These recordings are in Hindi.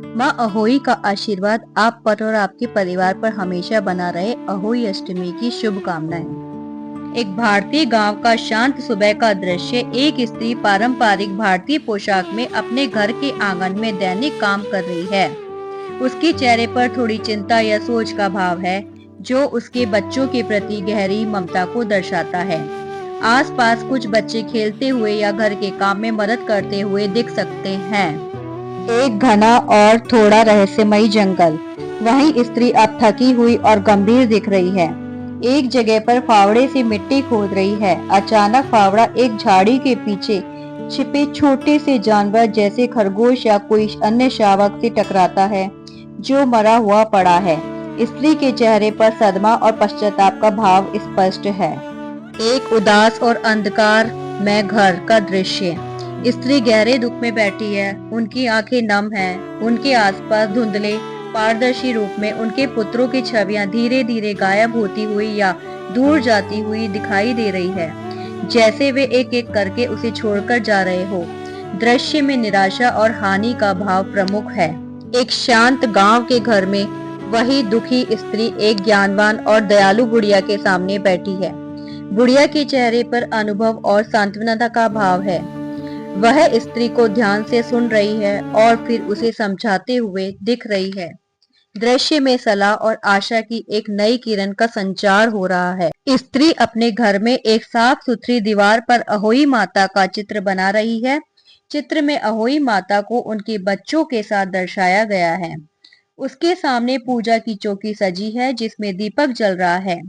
माँ अहोई का आशीर्वाद आप पर और आपके परिवार पर हमेशा बना रहे। अहोई अष्टमी की शुभकामनाएं। एक भारतीय गांव का शांत सुबह का दृश्य। एक स्त्री पारंपरिक भारतीय पोशाक में अपने घर के आंगन में दैनिक काम कर रही है। उसके चेहरे पर थोड़ी चिंता या सोच का भाव है, जो उसके बच्चों के प्रति गहरी ममता को दर्शाता है। आसपास कुछ बच्चे खेलते हुए या घर के काम में मदद करते हुए दिख सकते हैं। एक घना और थोड़ा रहस्यमयी जंगल। वहीं स्त्री अब थकी हुई और गंभीर दिख रही है। एक जगह पर फावड़े से मिट्टी खोद रही है। अचानक फावड़ा एक झाड़ी के पीछे छिपे छोटे से जानवर जैसे खरगोश या कोई अन्य शावक से टकराता है, जो मरा हुआ पड़ा है। स्त्री के चेहरे पर सदमा और पश्चाताप का भाव स्पष्ट है। एक उदास और अंधकार में घर का दृश्य। स्त्री गहरे दुख में बैठी है। उनकी आंखें नम हैं। उनके आसपास धुंधले पारदर्शी रूप में उनके पुत्रों की छवियां धीरे धीरे गायब होती हुई या दूर जाती हुई दिखाई दे रही है, जैसे वे एक एक करके उसे छोड़कर जा रहे हो। दृश्य में निराशा और हानि का भाव प्रमुख है। एक शांत गांव के घर में वही दुखी स्त्री एक ज्ञानवान और दयालु बुढ़िया के सामने बैठी है। बुढ़िया के चेहरे पर अनुभव और सांत्वना का भाव है। वह स्त्री को ध्यान से सुन रही है और फिर उसे समझाते हुए दिख रही है। दृश्य में सलाह और आशा की एक नई किरण का संचार हो रहा है। स्त्री अपने घर में एक साफ सुथरी दीवार पर अहोई माता का चित्र बना रही है। चित्र में अहोई माता को उनके बच्चों के साथ दर्शाया गया है। उसके सामने पूजा की चौकी सजी है, जिसमें दीपक जल रहा है।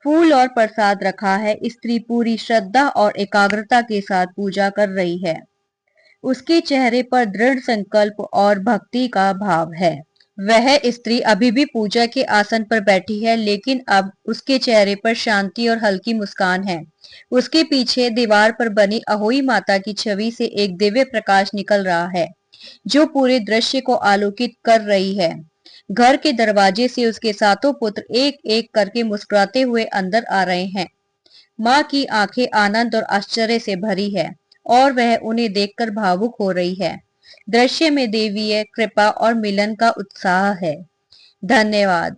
फूल और प्रसाद रखा है। स्त्री पूरी श्रद्धा और एकाग्रता के साथ पूजा कर रही है। उसके चेहरे पर दृढ़ संकल्प और भक्ति का भाव है। वह स्त्री अभी भी पूजा के आसन पर बैठी है, लेकिन अब उसके चेहरे पर शांति और हल्की मुस्कान है। उसके पीछे दीवार पर बनी अहोई माता की छवि से एक दिव्य प्रकाश निकल रहा है, जो पूरे दृश्य को आलोकित कर रही है। घर के दरवाजे से उसके सातों पुत्र एक एक करके मुस्कुराते हुए अंदर आ रहे हैं। माँ की आंखें आनंद और आश्चर्य से भरी है और वह उन्हें देखकर भावुक हो रही है। दृश्य में देवीय कृपा और मिलन का उत्साह है। धन्यवाद।